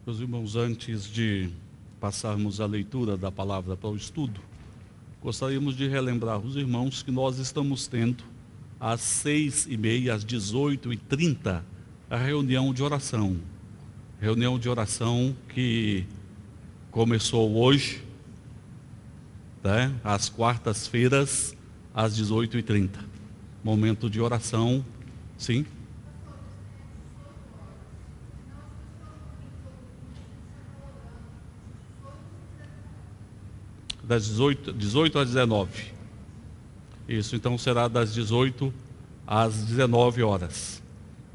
Meus irmãos, antes de passarmos a leitura da palavra para o estudo, gostaríamos de relembrar os irmãos que nós estamos tendo às 6h30, às 18h30, a reunião de oração. Reunião de oração que começou hoje, né, às quartas-feiras, às 18h30. Momento de oração, sim? Das 18 às 19. Isso, então será das 18 às 19 horas.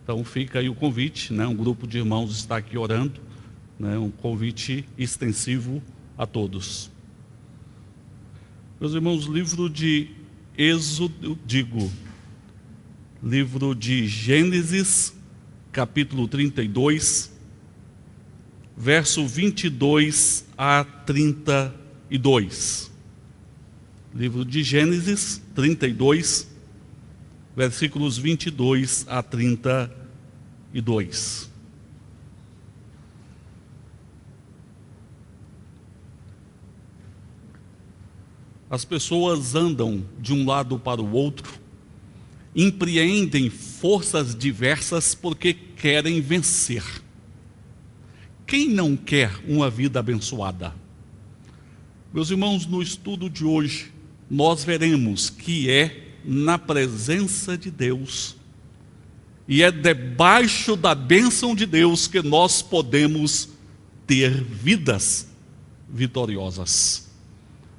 Então fica aí o convite, né? Um grupo de irmãos está aqui orando, né? Um convite extensivo a todos. Meus irmãos, livro de livro de Gênesis, capítulo 32, verso 22 a 32. Livro de Gênesis 32, versículos 22 a 32. As pessoas andam de um lado para o outro, empreendem forças diversas porque querem vencer. Quem não quer uma vida abençoada? Meus irmãos, no estudo de hoje, nós veremos que é na presença de Deus e é debaixo da bênção de Deus que nós podemos ter vidas vitoriosas.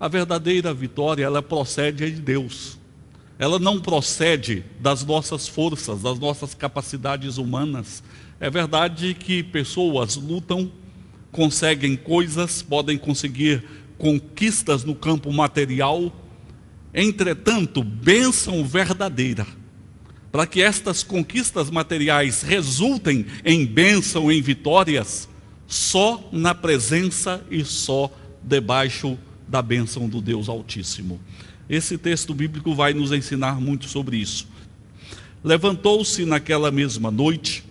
A verdadeira vitória, ela procede de Deus. Ela não procede das nossas forças, das nossas capacidades humanas. É verdade que pessoas lutam, conseguem coisas, podem conseguir conquistas no campo material. Entretanto, bênção verdadeira, para que estas conquistas materiais resultem em bênção, em vitórias, só na presença e só debaixo da bênção do Deus Altíssimo. Esse texto bíblico vai nos ensinar muito sobre isso. Levantou-se naquela mesma noite,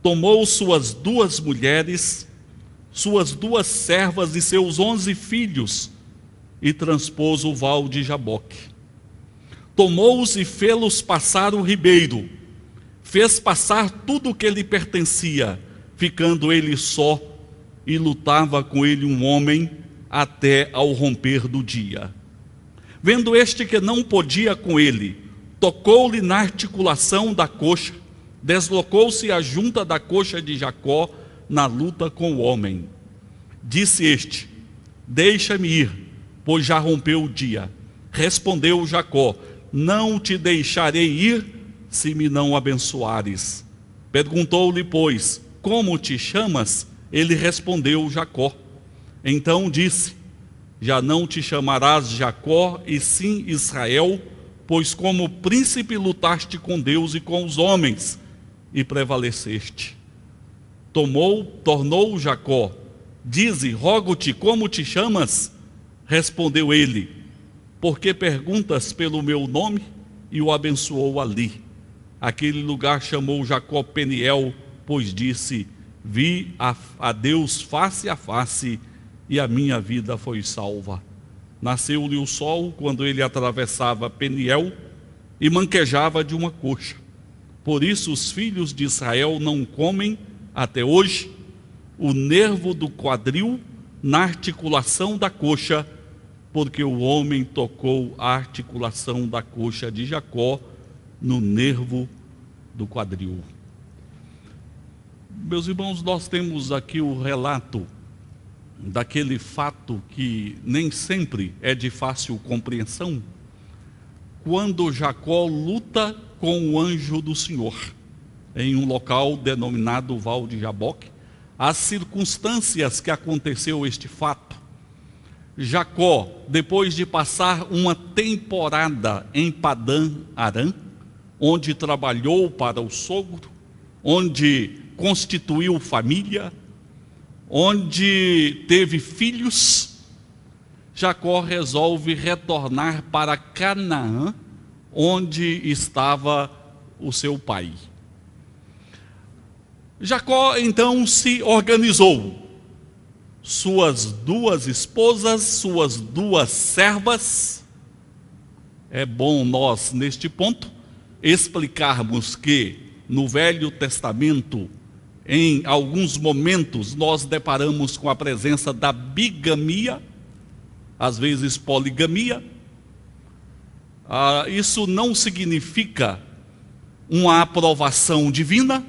tomou suas 2 mulheres, suas 2 servas e seus 11 filhos, e transpôs o val de Jaboque. Tomou-os e fê-los passar o ribeiro, fez passar tudo o que lhe pertencia, ficando ele só, e lutava com ele um homem até ao romper do dia. Vendo este que não podia com ele, tocou-lhe na articulação da coxa, deslocou-se a junta da coxa de Jacó na luta com o homem. Disse este: deixa-me ir, pois já rompeu o dia. Respondeu Jacó: não te deixarei ir, se me não abençoares. Perguntou-lhe, pois, como te chamas? Ele respondeu: Jacó. Então disse: já não te chamarás Jacó, e sim Israel, pois como príncipe lutaste com Deus e com os homens, e prevaleceste. Tornou Jacó: dize, rogo-te, como te chamas? Respondeu ele: porque perguntas pelo meu nome? E o abençoou ali. Aquele lugar chamou Jacó Peniel, pois disse: vi a Deus face a face, e a minha vida foi salva. Nasceu-lhe o sol quando ele atravessava Peniel e manquejava de uma coxa. Por isso os filhos de Israel não comem até hoje o nervo do quadril na articulação da coxa, porque o homem tocou a articulação da coxa de Jacó no nervo do quadril. Meus irmãos, nós temos aqui o relato daquele fato que nem sempre é de fácil compreensão, quando Jacó luta com o anjo do Senhor, em um local denominado Val de Jaboque. As circunstâncias que aconteceu este fato: Jacó, depois de passar uma temporada em Padã Arã, onde trabalhou para o sogro, onde constituiu família, onde teve filhos, Jacó resolve retornar para Canaã, onde estava o seu pai. Jacó então se organizou. Suas 2 esposas, suas 2 servas. É bom nós, neste ponto, explicarmos que no Velho Testamento, em alguns momentos, nós deparamos com a presença da bigamia, às vezes poligamia. Isso não significa uma aprovação divina,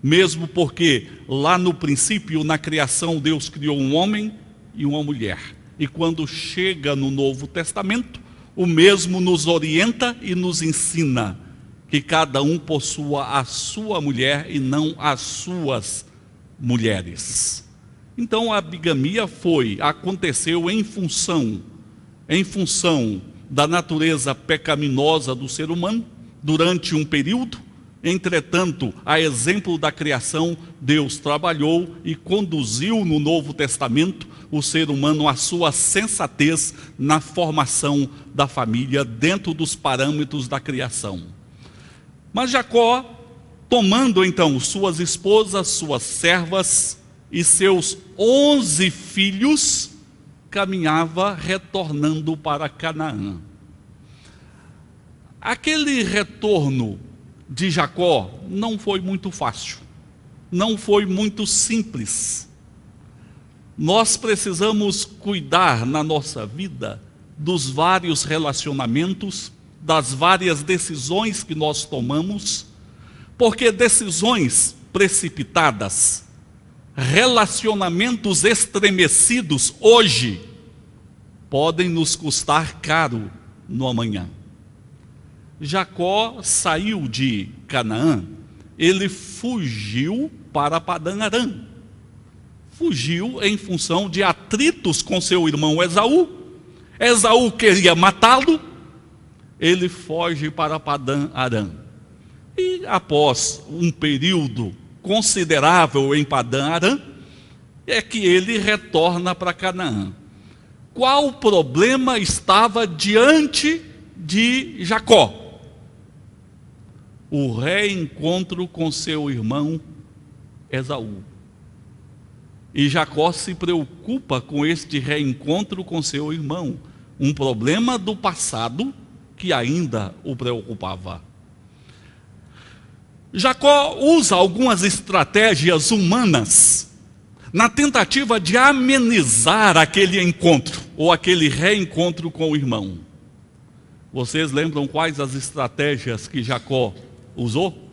mesmo porque lá no princípio, na criação, Deus criou um homem e uma mulher. E quando chega no Novo Testamento, o mesmo nos orienta e nos ensina que cada um possua a sua mulher e não as suas mulheres. Então a bigamia aconteceu em função da natureza pecaminosa do ser humano durante um período. Entretanto, a exemplo da criação, Deus trabalhou e conduziu no Novo Testamento o ser humano à sua sensatez na formação da família dentro dos parâmetros da criação. Mas Jacó, tomando então suas esposas, suas servas e seus 11 filhos, caminhava retornando para Canaã. Aquele retorno de Jacó não foi muito fácil, não foi muito simples. Nós precisamos cuidar na nossa vida dos vários relacionamentos, das várias decisões que nós tomamos, porque decisões precipitadas, relacionamentos estremecidos hoje, podem nos custar caro no amanhã. Jacó saiu de Canaã, ele fugiu para Padã-Arã. Fugiu em função de atritos com seu irmão Esaú. Esaú queria matá-lo, ele foge para Padã-Arã. E após um período considerável em Padã-Arã, é que ele retorna para Canaã. Qual problema estava diante de Jacó? O reencontro com seu irmão Esaú. E Jacó se preocupa com este reencontro com seu irmão, um problema do passado que ainda o preocupava. Jacó usa algumas estratégias humanas na tentativa de amenizar aquele encontro, ou aquele reencontro com o irmão. Vocês lembram quais as estratégias que Jacó usou?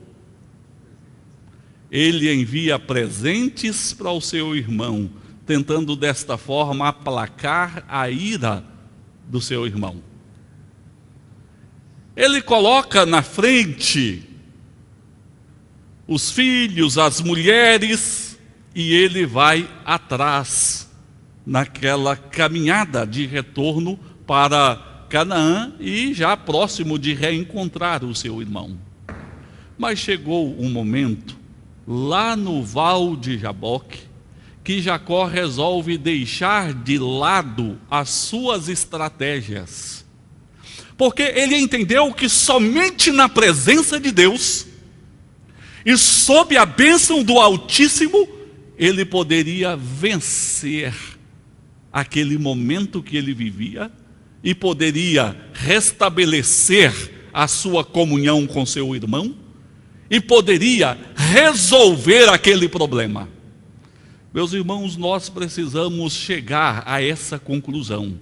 Ele envia presentes para o seu irmão, tentando desta forma aplacar a ira do seu irmão. Ele coloca na frente os filhos, as mulheres, e ele vai atrás naquela caminhada de retorno para Canaã e já próximo de reencontrar o seu irmão. Mas chegou um momento, lá no Val de Jaboque, que Jacó resolve deixar de lado as suas estratégias. Porque ele entendeu que somente na presença de Deus e sob a bênção do Altíssimo, ele poderia vencer aquele momento que ele vivia e poderia restabelecer a sua comunhão com seu irmão e poderia resolver aquele problema. Meus irmãos, nós precisamos chegar a essa conclusão.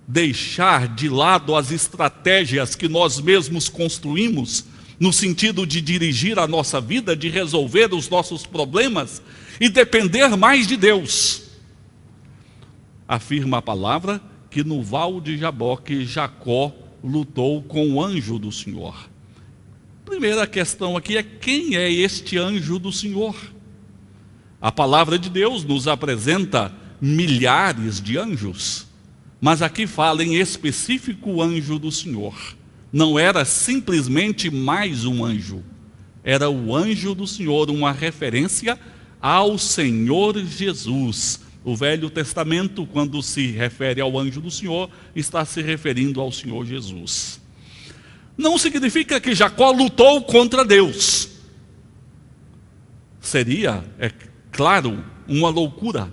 Deixar de lado as estratégias que nós mesmos construímos, no sentido de dirigir a nossa vida, de resolver os nossos problemas e depender mais de Deus. Afirma a palavra que no Val de Jaboque, Jacó lutou com o anjo do Senhor. Primeira questão aqui é: quem é este anjo do Senhor? A palavra de Deus nos apresenta milhares de anjos, mas aqui fala em específico o anjo do Senhor. Não era simplesmente mais um anjo, era o anjo do Senhor, uma referência ao Senhor Jesus, O Velho Testamento, quando se refere ao anjo do Senhor, está se referindo ao Senhor Jesus. Não significa que Jacó lutou contra Deus. Seria, é claro, uma loucura,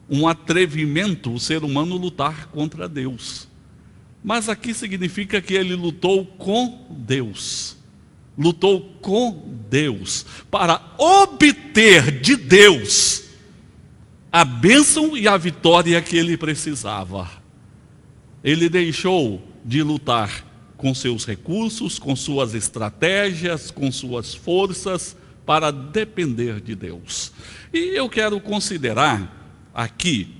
um atrevimento o ser humano lutar contra Deus. Mas aqui significa que ele lutou com Deus. Lutou com Deus para obter de Deus a bênção e a vitória que ele precisava. Ele deixou de lutar com seus recursos, com suas estratégias, com suas forças, para depender de Deus. E eu quero considerar aqui,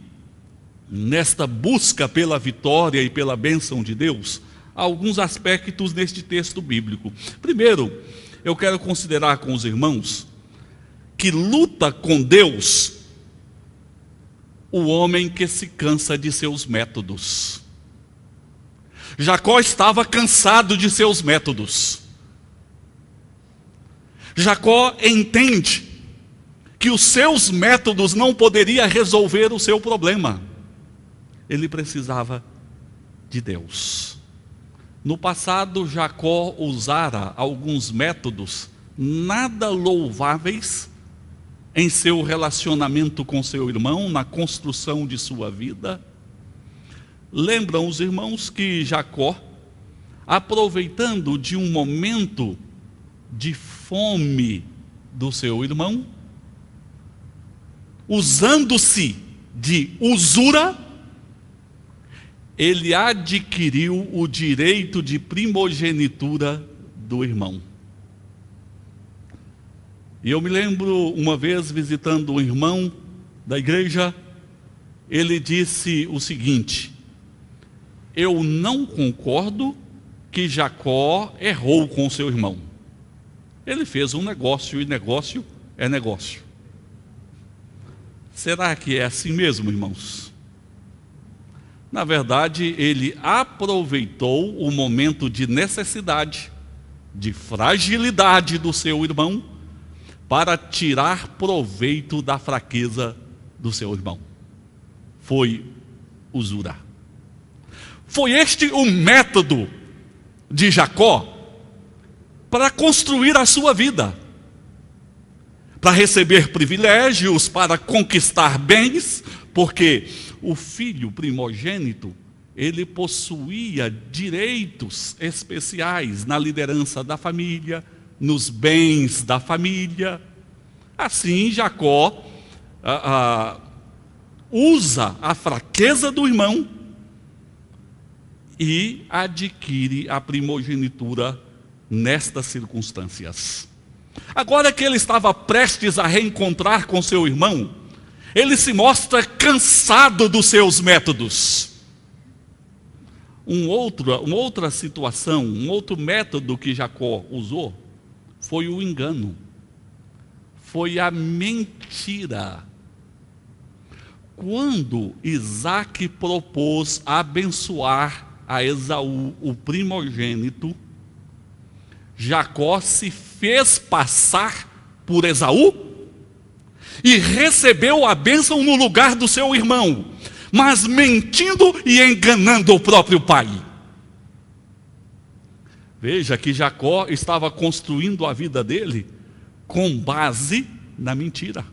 nesta busca pela vitória e pela bênção de Deus, alguns aspectos neste texto bíblico. Primeiro, eu quero considerar com os irmãos que luta com Deus o homem que se cansa de seus métodos. Jacó estava cansado de seus métodos. Jacó entende que os seus métodos não poderiam resolver o seu problema. Ele precisava de Deus. No passado, Jacó usara alguns métodos nada louváveis em seu relacionamento com seu irmão, na construção de sua vida. Lembram os irmãos que Jacó, aproveitando de um momento de fome do seu irmão, usando-se de usura, ele adquiriu o direito de primogenitura do irmão. E eu me lembro uma vez visitando um irmão da igreja, ele disse o seguinte: eu não concordo que Jacó errou com seu irmão. Ele fez um negócio e negócio é negócio. Será que é assim mesmo, irmãos? Na verdade, ele aproveitou o momento de necessidade, de fragilidade do seu irmão, para tirar proveito da fraqueza do seu irmão. Foi usura. Foi este o método de Jacó para construir a sua vida, para receber privilégios, para conquistar bens, porque o filho primogênito, ele possuía direitos especiais na liderança da família, nos bens da família. Assim, Jacó usa a fraqueza do irmão e adquire a primogenitura nestas circunstâncias. Agora que ele estava prestes a reencontrar com seu irmão, ele se mostra cansado dos seus métodos. Uma outra situação, um outro método que Jacó usou foi o engano, foi a mentira. Quando Isaac propôs abençoar a Esaú, o primogênito, Jacó se fez passar por Esaú e recebeu a bênção no lugar do seu irmão, mas mentindo e enganando o próprio pai. Veja que Jacó estava construindo a vida dele com base na mentira,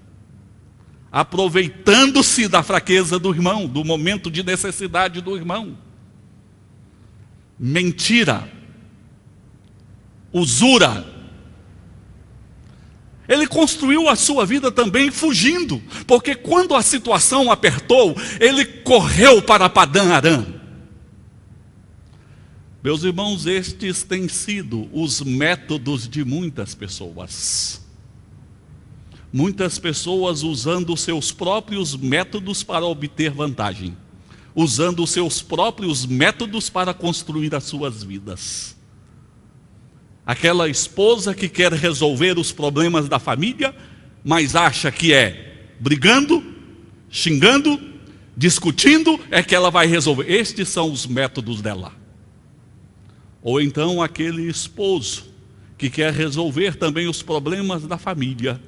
aproveitando-se da fraqueza do irmão, do momento de necessidade do irmão. Mentira, usura. Ele construiu a sua vida também fugindo, porque quando a situação apertou, ele correu para Padã Arã. Meus irmãos, estes têm sido os métodos de muitas pessoas. Muitas pessoas usando os seus próprios métodos para obter vantagem, usando os seus próprios métodos para construir as suas vidas. Aquela esposa que quer resolver os problemas da família, mas acha que é brigando, xingando, discutindo, é que ela vai resolver. Estes são os métodos dela. Ou então aquele esposo que quer resolver também os problemas da família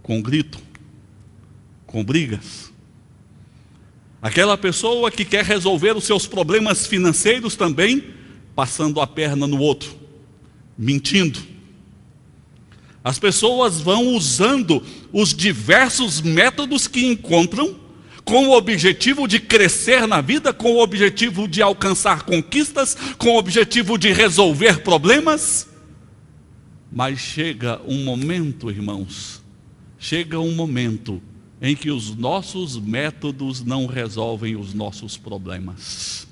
com grito, com brigas. Aquela pessoa que quer resolver os seus problemas financeiros também, passando a perna no outro, mentindo. As pessoas vão usando os diversos métodos que encontram, com o objetivo de crescer na vida, com o objetivo de alcançar conquistas, com o objetivo de resolver problemas. Mas chega um momento, irmãos, chega um momento em que os nossos métodos não resolvem os nossos problemas.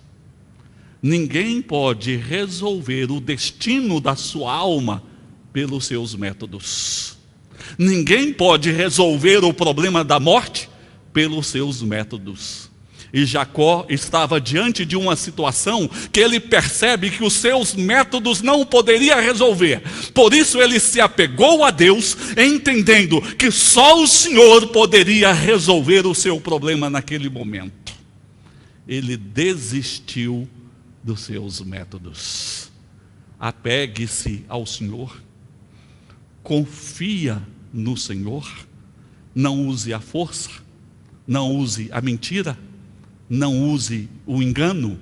Ninguém pode resolver o destino da sua alma pelos seus métodos. Ninguém pode resolver o problema da morte pelos seus métodos. E Jacó estava diante de uma situação que ele percebe que os seus métodos não poderiam resolver. Por isso ele se apegou a Deus, entendendo que só o Senhor poderia resolver o seu problema naquele momento. Ele desistiu dos seus métodos. Apegue-se ao Senhor. Confia no Senhor. Não use a força. Não use a mentira. Não use o engano,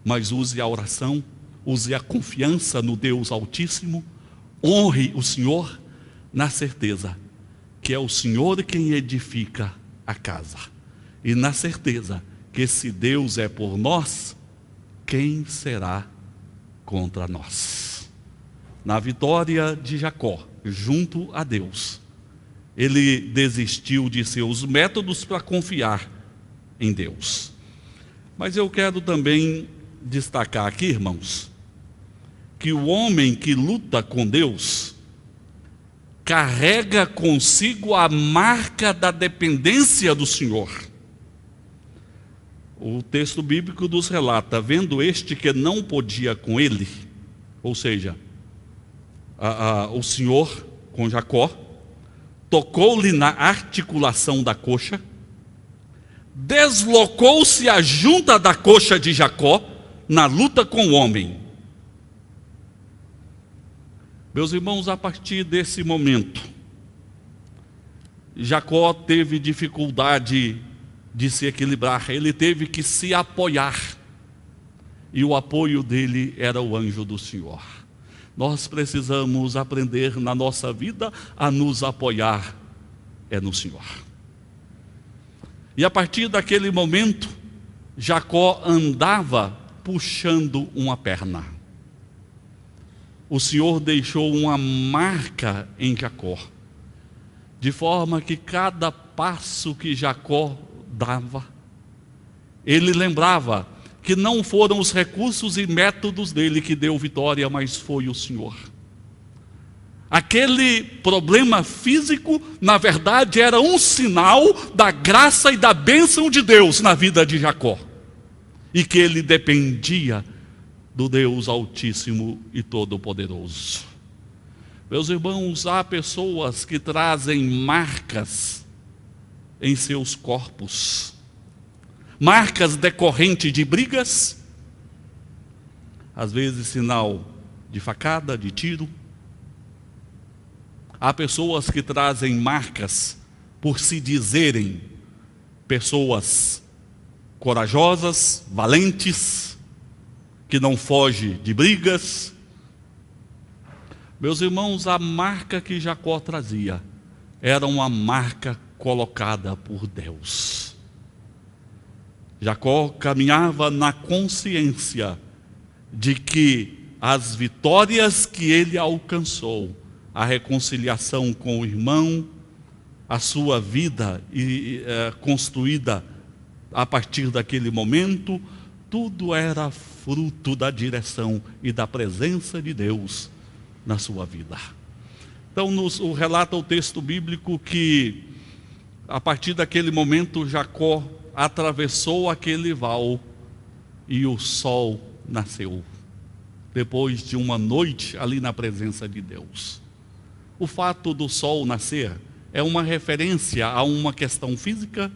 mas use a oração, use a confiança no Deus Altíssimo. Honre o Senhor na certeza que é o Senhor quem edifica a casa. E na certeza que se Deus é por nós, quem será contra nós? Na vitória de Jacó, junto a Deus, ele desistiu de seus métodos para confiar em Deus. Mas eu quero também destacar aqui, irmãos, que o homem que luta com Deus carrega consigo a marca da dependência do Senhor. O texto bíblico nos relata: vendo este que não podia com ele, ou seja, o Senhor com Jacó, tocou-lhe na articulação da coxa, deslocou-se a junta da coxa de Jacó na luta com o homem. Meus irmãos, a partir desse momento, Jacó teve dificuldade de se equilibrar, ele teve que se apoiar, e o apoio dele era o anjo do Senhor. Nós precisamos aprender na nossa vida a nos apoiar no Senhor. E a partir daquele momento, Jacó andava puxando uma perna. O Senhor deixou uma marca em Jacó, de forma que cada passo que Jacó dava, ele lembrava que não foram os recursos e métodos dele que deu vitória, mas foi o Senhor. Aquele problema físico, na verdade, era um sinal da graça e da bênção de Deus na vida de Jacó, e que ele dependia do Deus Altíssimo e Todo-Poderoso. Meus irmãos, há pessoas que trazem marcas em seus corpos, marcas decorrentes de brigas, às vezes sinal de facada, de tiro. Há pessoas que trazem marcas por se dizerem pessoas corajosas, valentes, que não fogem de brigas. Meus irmãos, a marca que Jacó trazia era uma marca colocada por Deus. Jacó caminhava na consciência de que as vitórias que ele alcançou, a reconciliação com o irmão, a sua vida construída a partir daquele momento, tudo era fruto da direção e da presença de Deus na sua vida. Então relata o texto bíblico que a partir daquele momento Jacó atravessou aquele val e o sol nasceu, depois de uma noite ali na presença de Deus. O fato do sol nascer é uma referência a uma questão física,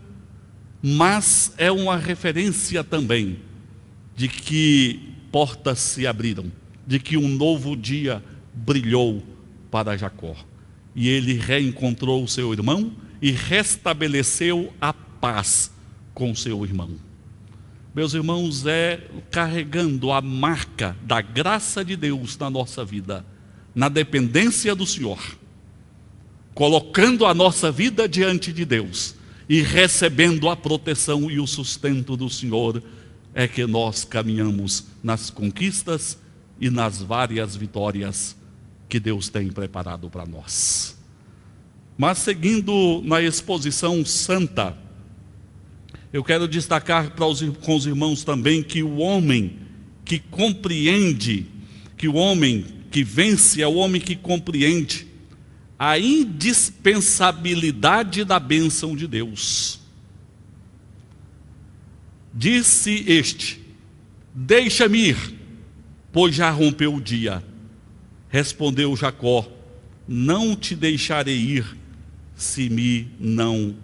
mas é uma referência também de que portas se abriram, de que um novo dia brilhou para Jacó. E ele reencontrou o seu irmão e restabeleceu a paz com seu irmão. Meus irmãos, é carregando a marca da graça de Deus na nossa vida, na dependência do Senhor, colocando a nossa vida diante de Deus e recebendo a proteção e o sustento do Senhor, é que nós caminhamos nas conquistas e nas várias vitórias que Deus tem preparado para nós. Mas seguindo na exposição santa, eu quero destacar com os irmãos também que o homem que compreende, que o homem que vence é o homem que compreende a indispensabilidade da bênção de Deus. Disse este: deixa-me ir, pois já rompeu o dia. Respondeu Jacó: não te deixarei ir, se me não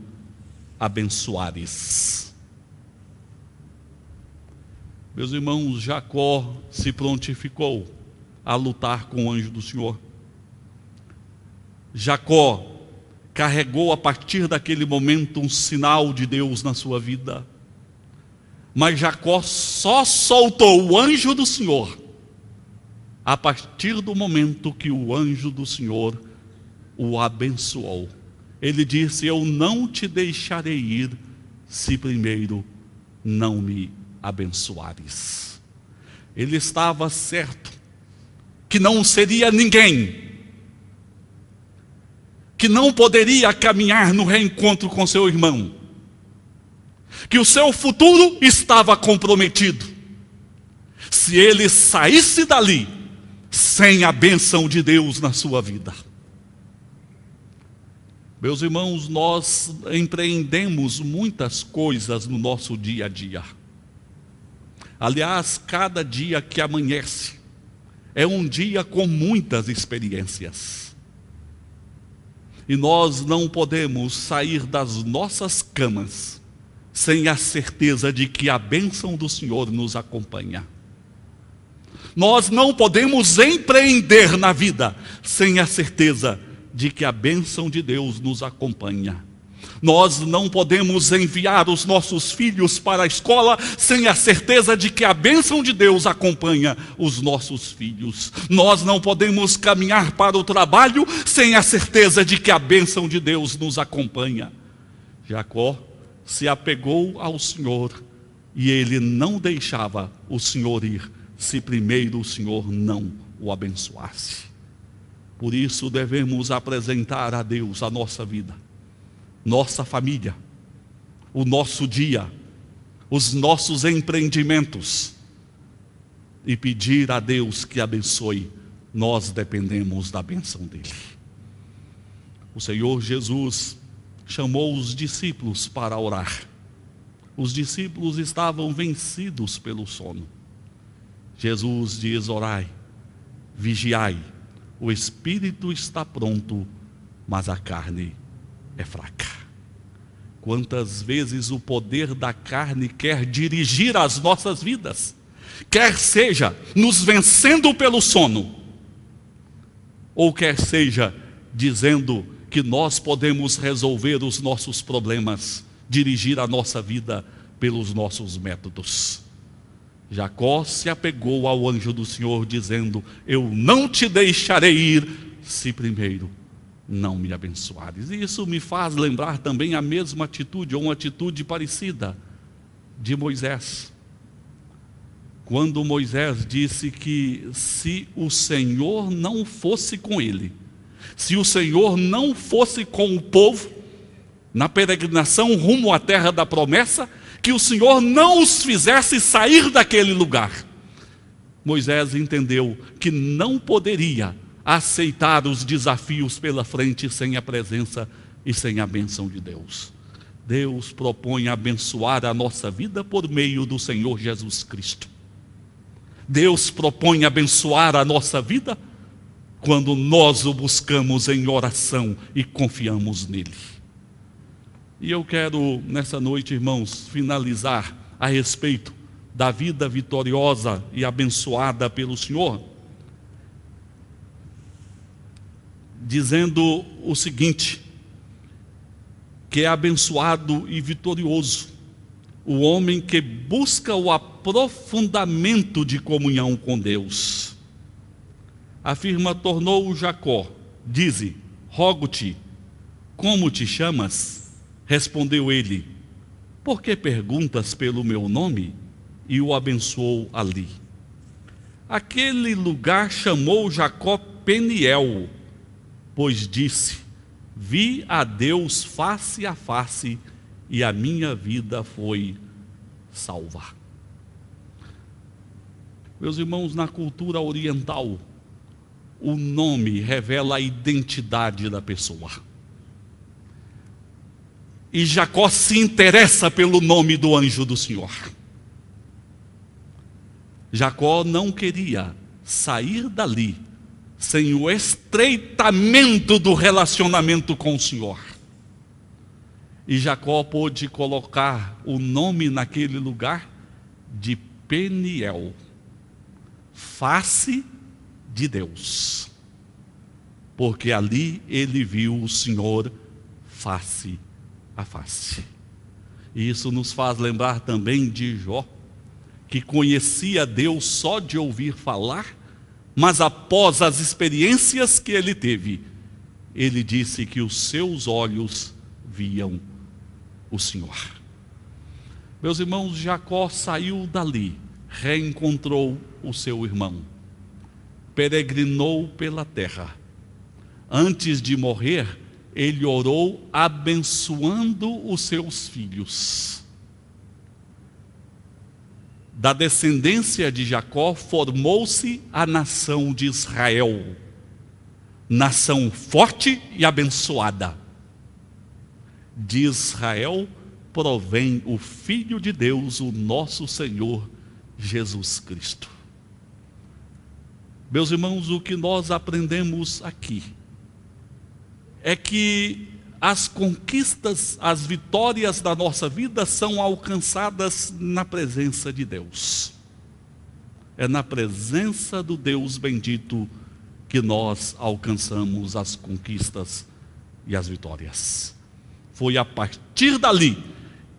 abençoares. Meus irmãos, Jacó se prontificou a lutar com o anjo do Senhor. Jacó carregou a partir daquele momento um sinal de Deus na sua vida. Mas Jacó só soltou o anjo do Senhor a partir do momento que o anjo do Senhor o abençoou. Ele disse: eu não te deixarei ir, se primeiro não me abençoares. Ele estava certo que não seria ninguém, que não poderia caminhar no reencontro com seu irmão, que o seu futuro estava comprometido se ele saísse dali sem a bênção de Deus na sua vida. Meus irmãos, nós empreendemos muitas coisas no nosso dia a dia. Aliás, cada dia que amanhece é um dia com muitas experiências. E nós não podemos sair das nossas camas sem a certeza de que a bênção do Senhor nos acompanha. Nós não podemos empreender na vida sem a certeza de que a bênção de Deus nos acompanha. Nós não podemos enviar os nossos filhos para a escola sem a certeza de que a bênção de Deus acompanha os nossos filhos. Nós não podemos caminhar para o trabalho sem a certeza de que a bênção de Deus nos acompanha. Jacó se apegou ao Senhor e ele não deixava o Senhor ir, se primeiro o Senhor não o abençoasse. Por isso devemos apresentar a Deus a nossa vida, nossa família, o nosso dia, os nossos empreendimentos e pedir a Deus que abençoe. Nós dependemos da bênção dele. O Senhor Jesus chamou os discípulos para orar. Os discípulos estavam vencidos pelo sono. Jesus diz: orai, vigiai, o espírito está pronto, mas a carne é fraca. Quantas vezes o poder da carne quer dirigir as nossas vidas, quer seja nos vencendo pelo sono, ou quer seja dizendo que nós podemos resolver os nossos problemas, dirigir a nossa vida pelos nossos métodos. Jacó se apegou ao anjo do Senhor, dizendo: eu não te deixarei ir, se primeiro não me abençoares. E isso me faz lembrar também a mesma atitude, ou uma atitude parecida, de Moisés. Quando Moisés disse que se o Senhor não fosse com ele, se o Senhor não fosse com o povo, na peregrinação rumo à terra da promessa, que o Senhor não os fizesse sair daquele lugar. Moisés entendeu que não poderia aceitar os desafios pela frente sem a presença e sem a bênção de Deus. Deus propõe abençoar a nossa vida por meio do Senhor Jesus Cristo. Deus propõe abençoar a nossa vida quando nós o buscamos em oração e confiamos nele. E eu quero, nessa noite, irmãos, finalizar a respeito da vida vitoriosa e abençoada pelo Senhor, dizendo o seguinte: que é abençoado e vitorioso o homem que busca o aprofundamento de comunhão com Deus. Afirma: tornou Jacó, dize, rogo-te, como te chamas? Respondeu ele: por que perguntas pelo meu nome? E o abençoou ali. Aquele lugar chamou Jacó Peniel, pois disse: vi a Deus face a face, e a minha vida foi salva. Meus irmãos, na cultura oriental, o nome revela a identidade da pessoa. E Jacó se interessa pelo nome do anjo do Senhor. Jacó não queria sair dali sem o estreitamento do relacionamento com o Senhor. E Jacó pôde colocar o nome naquele lugar de Peniel, face de Deus, porque ali ele viu o Senhor face a face. E isso nos faz lembrar também de Jó, que conhecia Deus só de ouvir falar, mas após as experiências que ele teve, ele disse que os seus olhos viam o Senhor. Meus irmãos, Jacó saiu dali, reencontrou o seu irmão, peregrinou pela terra. Antes de morrer, ele orou abençoando os seus filhos. Da descendência de Jacó formou-se a nação de Israel, nação forte e abençoada. De Israel provém o Filho de Deus, o nosso Senhor Jesus Cristo. Meus irmãos, o que nós aprendemos aqui é que as conquistas, as vitórias da nossa vida são alcançadas na presença de Deus. É na presença do Deus bendito que nós alcançamos as conquistas e as vitórias. Foi a partir dali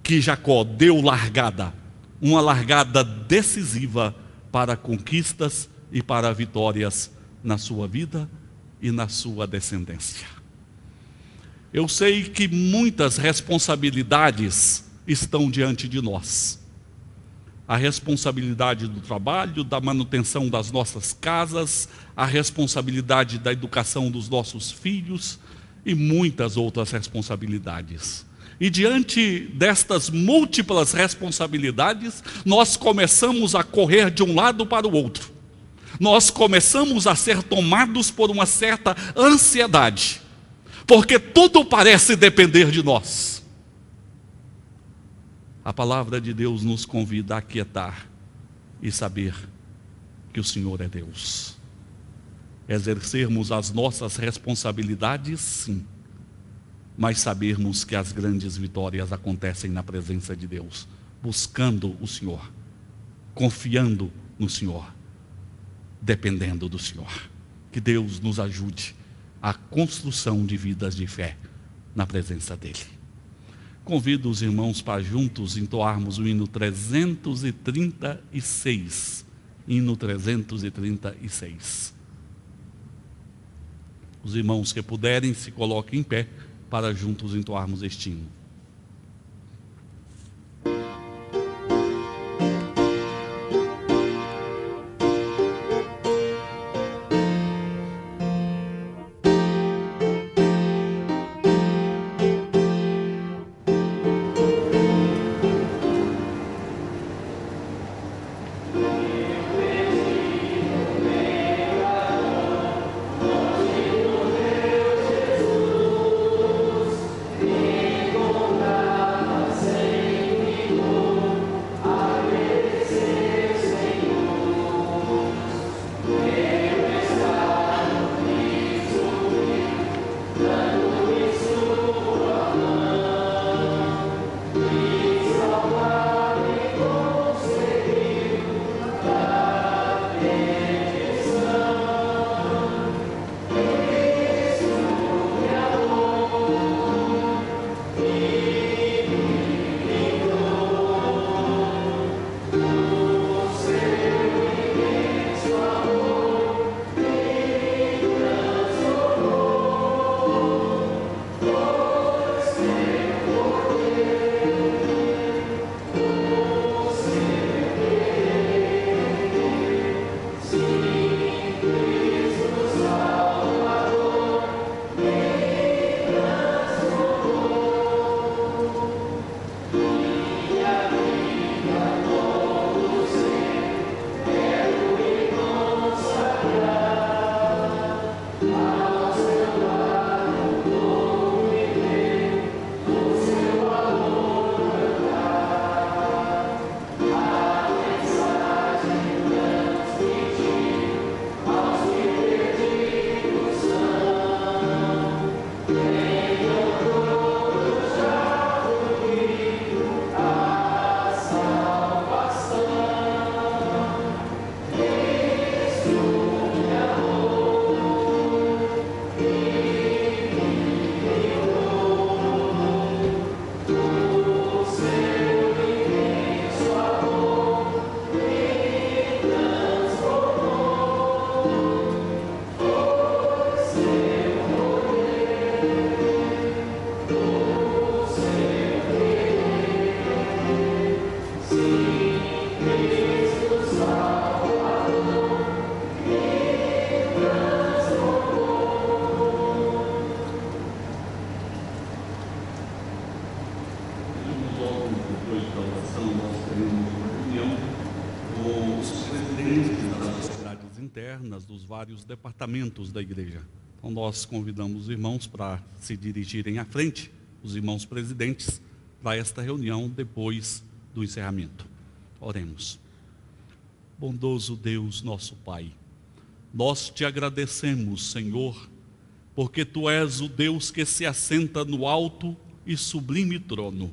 que Jacó deu largada, uma largada decisiva para conquistas e para vitórias na sua vida e na sua descendência. Eu sei que muitas responsabilidades estão diante de nós. A responsabilidade do trabalho, da manutenção das nossas casas, a responsabilidade da educação dos nossos filhos e muitas outras responsabilidades. E diante destas múltiplas responsabilidades, nós começamos a correr de um lado para o outro. Nós começamos a ser tomados por uma certa ansiedade, porque tudo parece depender de nós. A palavra de Deus nos convida a aquietar e saber que o Senhor é Deus. Exercermos as nossas responsabilidades, sim, mas sabermos que as grandes vitórias acontecem na presença de Deus, buscando o Senhor, confiando no Senhor, dependendo do Senhor. Que Deus nos ajude a construção de vidas de fé na presença dEle. Convido os irmãos para juntos entoarmos o hino 336. Hino 336. Os irmãos que puderem, se coloquem em pé para juntos entoarmos este hino. das grades internas dos vários departamentos da igreja. Então nós convidamos os irmãos para se dirigirem à frente, os irmãos presidentes, para esta reunião depois do encerramento. Oremos. Bondoso Deus, nosso Pai, nós te agradecemos, Senhor, porque Tu és o Deus que se assenta no alto e sublime trono,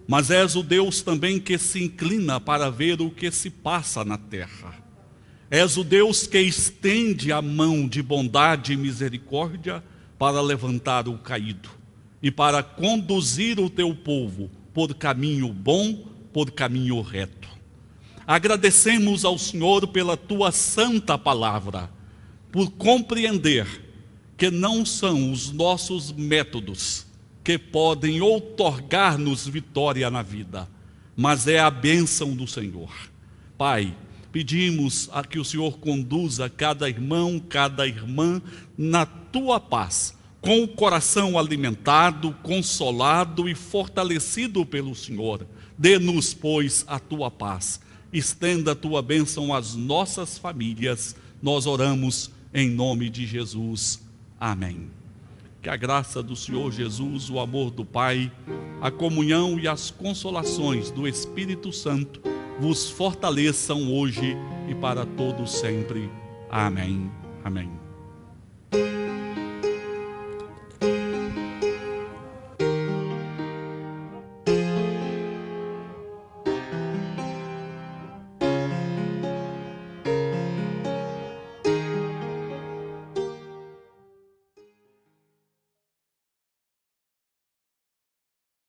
mas és o Deus também que se inclina para ver o que se passa na terra. És o Deus que estende a mão de bondade e misericórdia para levantar o caído e para conduzir o Teu povo por caminho bom, por caminho reto. Agradecemos ao Senhor pela Tua santa palavra, por compreender que não são os nossos métodos que podem outorgar-nos vitória na vida, mas é a bênção do Senhor. Pai, pedimos a que o Senhor conduza cada irmão, cada irmã na Tua paz, com o coração alimentado, consolado e fortalecido pelo Senhor. Dê-nos, pois, a Tua paz. Estenda a Tua bênção às nossas famílias. Nós oramos em nome de Jesus. Amém. Que a graça do Senhor Jesus, o amor do Pai, a comunhão e as consolações do Espírito Santo vos fortaleçam hoje e para todo sempre. Amém. Amém.